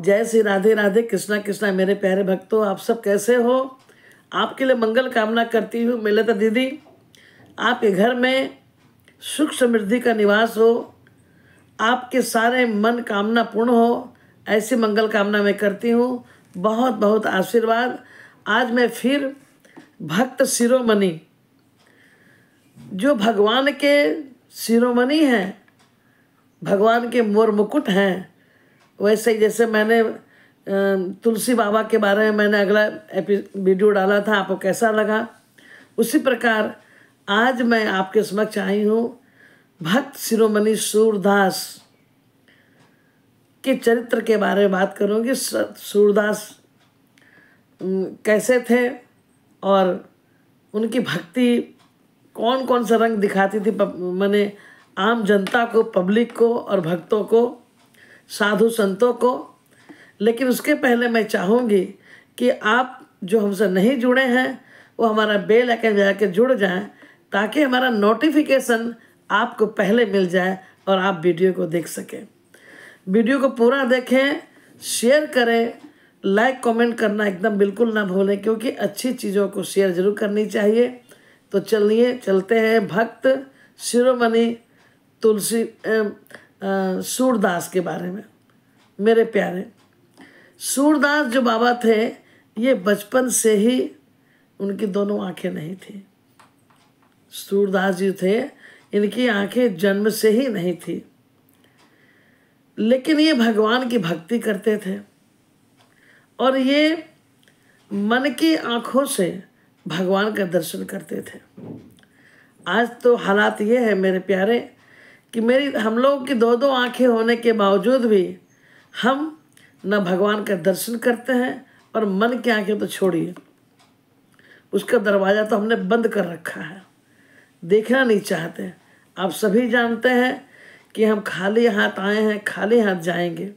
जय श्री राधे राधे, कृष्णा कृष्णा। मेरे प्यारे भक्तों, आप सब कैसे हो? आपके लिए मंगल कामना करती हूँ। मिलता दीदी, आपके घर में सुख समृद्धि का निवास हो, आपके सारे मन कामना पूर्ण हो, ऐसी मंगल कामना मैं करती हूँ। बहुत बहुत आशीर्वाद। आज मैं फिर भक्त शिरोमणि, जो भगवान के शिरोमणि हैं, भगवान के मोर मुकुट हैं, वैसे ही जैसे मैंने तुलसी बाबा के बारे में मैंने अगला वीडियो डाला था, आपको कैसा लगा, उसी प्रकार आज मैं आपके समक्ष आई हूँ। भक्त शिरोमणि सूरदास के चरित्र के बारे में बात करूँगी। सूरदास कैसे थे और उनकी भक्ति कौन कौन सा रंग दिखाती थी, मैंने आम जनता को, पब्लिक को और भक्तों को, साधु संतों को। लेकिन उसके पहले मैं चाहूँगी कि आप जो हमसे नहीं जुड़े हैं वो हमारा बेल आइकन जाके जुड़ जाएं, ताकि हमारा नोटिफिकेशन आपको पहले मिल जाए और आप वीडियो को देख सकें। वीडियो को पूरा देखें, शेयर करें, लाइक कमेंट करना एकदम बिल्कुल ना भूलें, क्योंकि अच्छी चीज़ों को शेयर जरूर करनी चाहिए। तो चलिए चलते हैं भक्त शिरोमणि तुलसी सूरदास के बारे में। मेरे प्यारे, सूरदास जो बाबा थे, ये बचपन से ही उनकी दोनों आंखें नहीं थी। सूरदास जी थे, इनकी आंखें जन्म से ही नहीं थी, लेकिन ये भगवान की भक्ति करते थे और ये मन की आंखों से भगवान का दर्शन करते थे। आज तो हालात ये है मेरे प्यारे कि हम लोगों की दो दो आंखें होने के बावजूद भी हम न भगवान का दर्शन करते हैं, और मन की आंखें तो छोड़िए, उसका दरवाज़ा तो हमने बंद कर रखा है, देखना नहीं चाहते। आप सभी जानते हैं कि हम खाली हाथ आए हैं, खाली हाथ जाएंगे,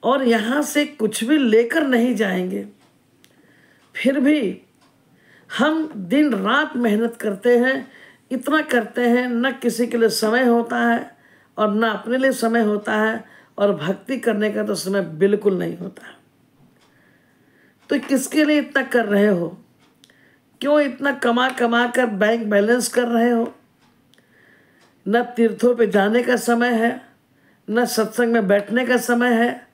और यहाँ से कुछ भी लेकर नहीं जाएंगे। फिर भी हम दिन रात मेहनत करते हैं, इतना करते हैं, न किसी के लिए समय होता है और न अपने लिए समय होता है, और भक्ति करने का तो समय बिल्कुल नहीं होता। तो किसके लिए इतना कर रहे हो? क्यों इतना कमा कमा कर बैंक बैलेंस कर रहे हो? न तीर्थों पे जाने का समय है, न सत्संग में बैठने का समय है,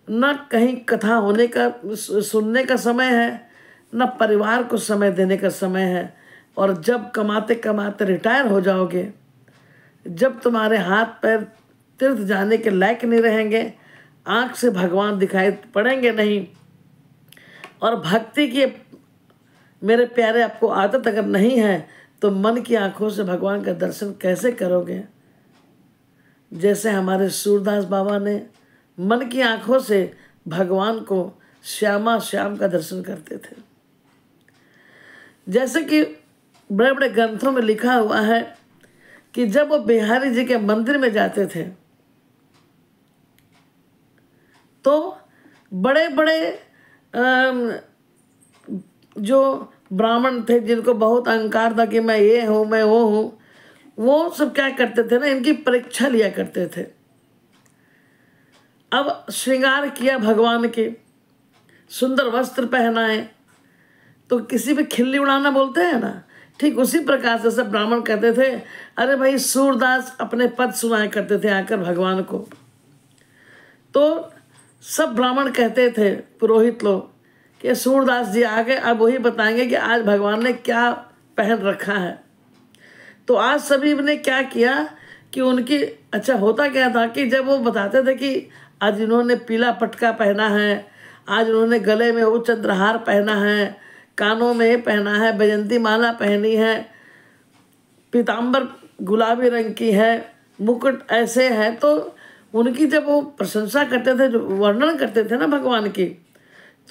न कहीं कथा होने का सुनने का समय है, न परिवार को समय देने का समय है। और जब कमाते कमाते रिटायर हो जाओगे, जब तुम्हारे हाथ पैर तीर्थ जाने के लायक नहीं रहेंगे, आँख से भगवान दिखाई पड़ेंगे नहीं, और भक्ति की मेरे प्यारे आपको आदत अगर नहीं है, तो मन की आंखों से भगवान का दर्शन कैसे करोगे? जैसे हमारे सूरदास बाबा ने मन की आंखों से भगवान को श्यामा श्याम का दर्शन करते थे। जैसे कि बड़े बड़े ग्रंथों में लिखा हुआ है कि जब वो बिहारी जी के मंदिर में जाते थे, तो बड़े बड़े जो ब्राह्मण थे, जिनको बहुत अहंकार था कि मैं ये हूँ, मैं वो हूँ, वो सब क्या करते थे ना, इनकी परीक्षा लिया करते थे। अब श्रृंगार किया भगवान के, सुंदर वस्त्र पहनाए, तो किसी पे खिल्ली उड़ाना बोलते हैं ना, ठीक उसी प्रकार से सब ब्राह्मण कहते थे, अरे भाई सूरदास अपने पद सुनाया करते थे आकर भगवान को। तो सब ब्राह्मण कहते थे, पुरोहित लोग, कि सूरदास जी आ गए, अब वही बताएंगे कि आज भगवान ने क्या पहन रखा है। तो आज सभी ने क्या किया कि उनकी, अच्छा होता क्या था कि जब वो बताते थे कि आज इन्होंने पीला पटका पहना है, आज उन्होंने गले में वो चंद्रहार पहना है, कानों में पहना है, बैजंती माला पहनी है, पीताम्बर गुलाबी रंग की है, मुकुट ऐसे है, तो उनकी जब वो प्रशंसा करते थे, जो वर्णन करते थे ना भगवान की,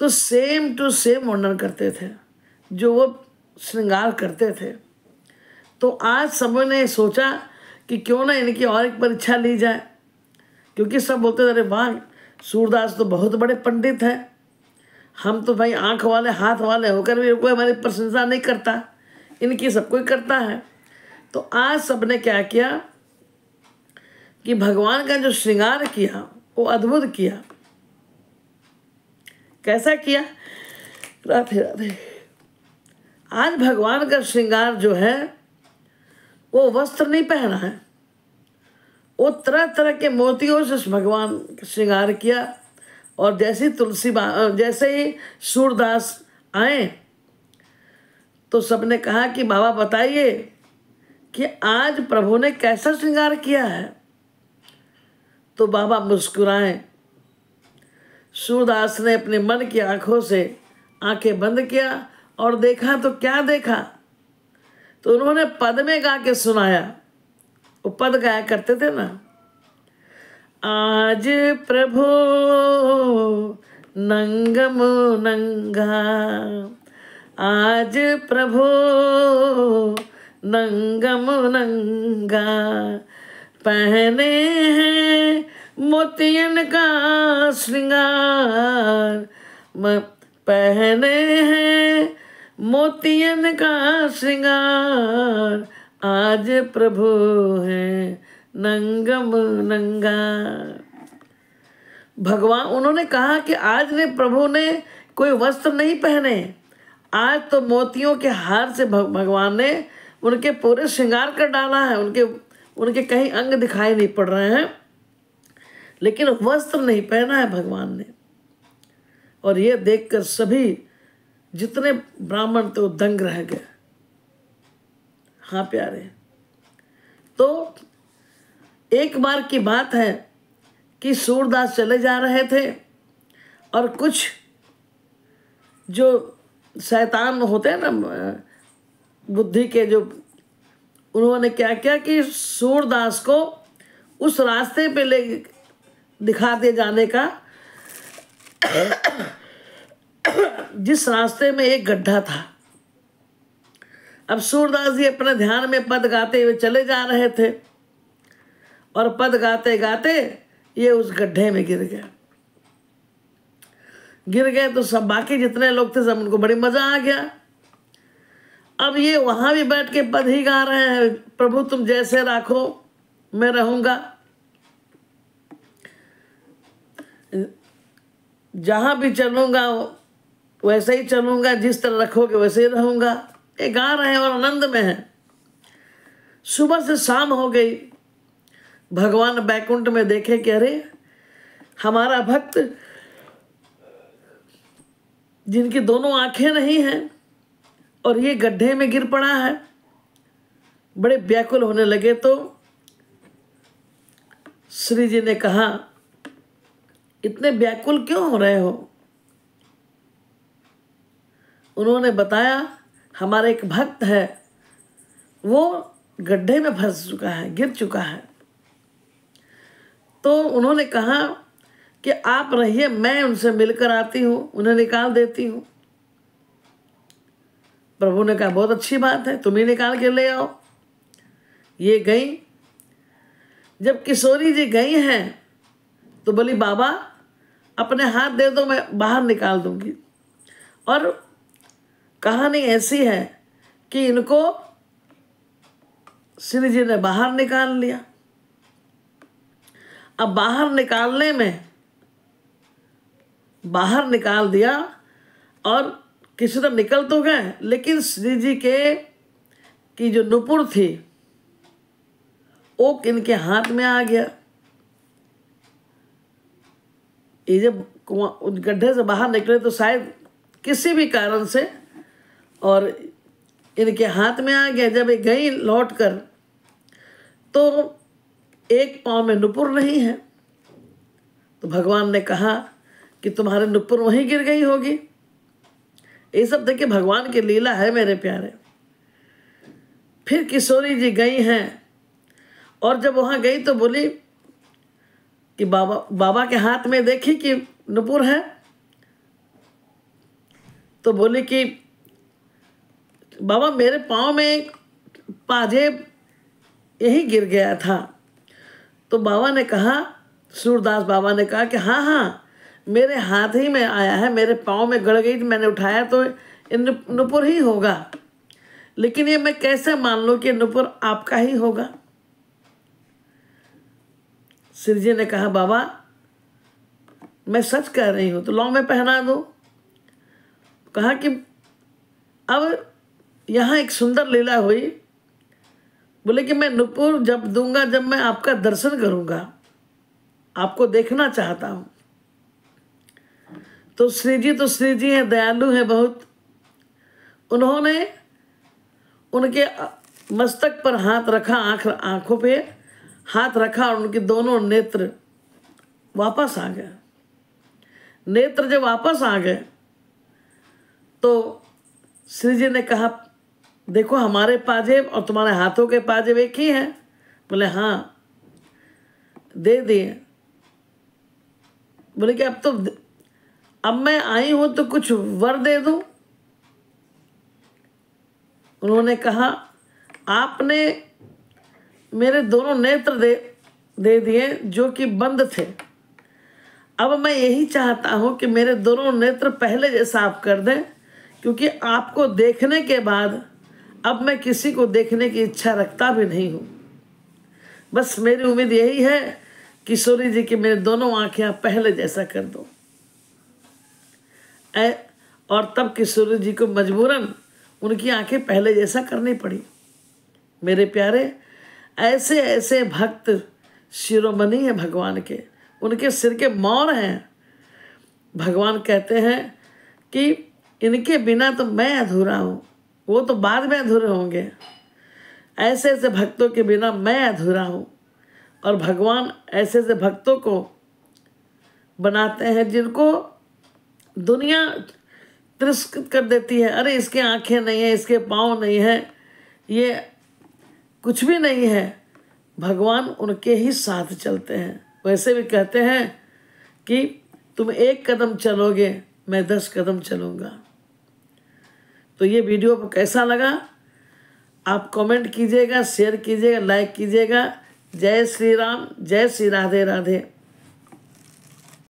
तो सेम टू सेम वर्णन करते थे जो वो श्रृंगार करते थे। तो आज सब ने सोचा कि क्यों ना इनकी और एक परीक्षा ली जाए, क्योंकि सब बोलते थे, अरे वाह सूरदास तो बहुत बड़े पंडित हैं, हम तो भाई आँख वाले हाथ वाले होकर भी कोई हमारी प्रशंसा नहीं करता, इनकी सब कोई करता है। तो आज सबने क्या किया कि भगवान का जो श्रृंगार किया वो अद्भुत किया। कैसा किया? राधे राधे। आज भगवान का श्रृंगार जो है वो वस्त्र नहीं पहना है, वो तरह तरह के मोतियों से भगवान का श्रृंगार किया। और जैसे ही सूरदास आए तो सबने कहा कि बाबा बताइए कि आज प्रभु ने कैसा श्रृंगार किया है। तो बाबा मुस्कुराए। सूरदास ने अपने मन की आंखों से आंखें बंद किया और देखा तो क्या देखा, तो उन्होंने पद में गा के सुनाया। वो पद गाया करते थे ना, आज प्रभु नंगम नंगा, आज प्रभु नंगम नंगा, पहने हैं मोतियन का श्रृंगार, पहने हैं मोतियन का श्रृंगार, आज प्रभु है नंगम नंगा। भगवान उन्होंने कहा कि आज ने प्रभु ने कोई वस्त्र नहीं पहने, आज तो मोतियों के हार से भगवान ने उनके पूरे श्रृंगार कर डाला है। उनके कहीं अंग दिखाई नहीं पड़ रहे हैं, लेकिन वस्त्र नहीं पहना है भगवान ने। और ये देखकर सभी जितने ब्राह्मण थे वो दंग रह गए। हाँ प्यारे, तो एक बार की बात है कि सूरदास चले जा रहे थे और कुछ जो शैतान होते हैं ना बुद्धि के, जो उन्होंने क्या किया कि सूरदास को उस रास्ते पे ले दिखाते जाने का जिस रास्ते में एक गड्ढा था। अब सूरदास जी अपने ध्यान में पद गाते हुए चले जा रहे थे और पद गाते गाते ये उस गड्ढे में गिर गए। तो सब बाकी जितने लोग थे सब उनको बड़ी मजा आ गया। अब ये वहां भी बैठ के पद ही गा रहे हैं, प्रभु तुम जैसे राखो मैं रहूंगा, जहां भी चलूंगा वैसे ही चलूंगा, जिस तरह रखोगे वैसे ही रहूंगा। ये गा रहे हैं और आनंद में हैं। सुबह से शाम हो गई। भगवान बैकुंठ में देखे कि अरे हमारा भक्त जिनकी दोनों आंखें नहीं हैं और ये गड्ढे में गिर पड़ा है, बड़े व्याकुल होने लगे। तो श्री जी ने कहा इतने व्याकुल क्यों हो रहे हो? उन्होंने बताया हमारा एक भक्त है, वो गड्ढे में फंस चुका है, गिर चुका है। तो उन्होंने कहा कि आप रहिए, मैं उनसे मिलकर आती हूँ, उन्हें निकाल देती हूँ। प्रभु ने कहा बहुत अच्छी बात है, तुम ही निकाल के ले आओ। ये गई। जब किशोरी जी गई हैं तो बोली बाबा अपने हाथ दे दो, मैं बाहर निकाल दूंगी। और कहानी ऐसी है कि इनको श्री जी ने बाहर निकाल लिया। अब बाहर निकालने में बाहर निकाल दिया और किसी तरह निकल तो गए, लेकिन श्री जी की जो नुपुर थी वो इनके हाथ में आ गया। ये जब गड्ढे से बाहर निकले तो शायद किसी भी कारण से और इनके हाथ में आ गया। जब ये गई लौट कर तो एक पाँव में नुपुर नहीं है। तो भगवान ने कहा कि तुम्हारे नुपुर वहीं गिर गई होगी। ये सब देखिए भगवान की लीला है मेरे प्यारे। फिर किशोरी जी गई हैं और जब वहाँ गई तो बोली कि बाबा के हाथ में देखी कि नुपुर है। तो बोली कि बाबा मेरे पाँव में पाजेब यही गिर गया था। तो बाबा ने कहा, सूरदास बाबा ने कहा कि हाँ हाँ मेरे हाथ ही में आया है, मेरे पाँव में गड़ गई, मैंने उठाया तो ये नुपुर ही होगा, लेकिन ये मैं कैसे मान लूँ कि नुपुर आपका ही होगा? श्री जी ने कहा बाबा मैं सच कह रही हूँ, तो लो मैं पहना दूँ। कहा कि अब यहाँ एक सुंदर लीला हुई। बोले कि मैं नुपुर जब दूंगा जब मैं आपका दर्शन करूंगा, आपको देखना चाहता हूं। तो श्री जी हैं, दयालु हैं बहुत। उन्होंने उनके मस्तक पर हाथ रखा, आंखों पे हाथ रखा और उनके दोनों नेत्र वापस आ गए। नेत्र जब वापस आ गए तो श्री जी ने कहा, देखो हमारे पाजेब और तुम्हारे हाथों के पाजेब एक ही हैं। बोले हाँ, दे दिए। बोले कि अब मैं आई हूं तो कुछ वर दे दूं। उन्होंने कहा, आपने मेरे दोनों नेत्र दे दिए जो कि बंद थे। अब मैं यही चाहता हूं कि मेरे दोनों नेत्र पहले जैसा आप कर दें, क्योंकि आपको देखने के बाद अब मैं किसी को देखने की इच्छा रखता भी नहीं हूं। बस मेरी उम्मीद यही है किशोरी जी की मेरे दोनों आंखें आप पहले जैसा कर दो। और तब किशोरी जी को मजबूरन उनकी आंखें पहले जैसा करनी पड़ी। मेरे प्यारे, ऐसे ऐसे भक्त शिरोमणि हैं भगवान के, उनके सिर के मौर हैं। भगवान कहते हैं कि इनके बिना तो मैं अधूरा हूँ, वो तो बाद में अधूरे होंगे। ऐसे ऐसे भक्तों के बिना मैं अधूरा हूँ। और भगवान ऐसे ऐसे भक्तों को बनाते हैं जिनको दुनिया तिरस्कृत कर देती है। अरे इसके आंखें नहीं है, इसके पाँव नहीं है, ये कुछ भी नहीं है। भगवान उनके ही साथ चलते हैं। वैसे भी कहते हैं कि तुम 1 कदम चलोगे, मैं 10 कदम चलूँगा। तो ये वीडियो आपको कैसा लगा आप कमेंट कीजिएगा, शेयर कीजिएगा, लाइक कीजिएगा। जय श्री राम, जय श्री राधे राधे।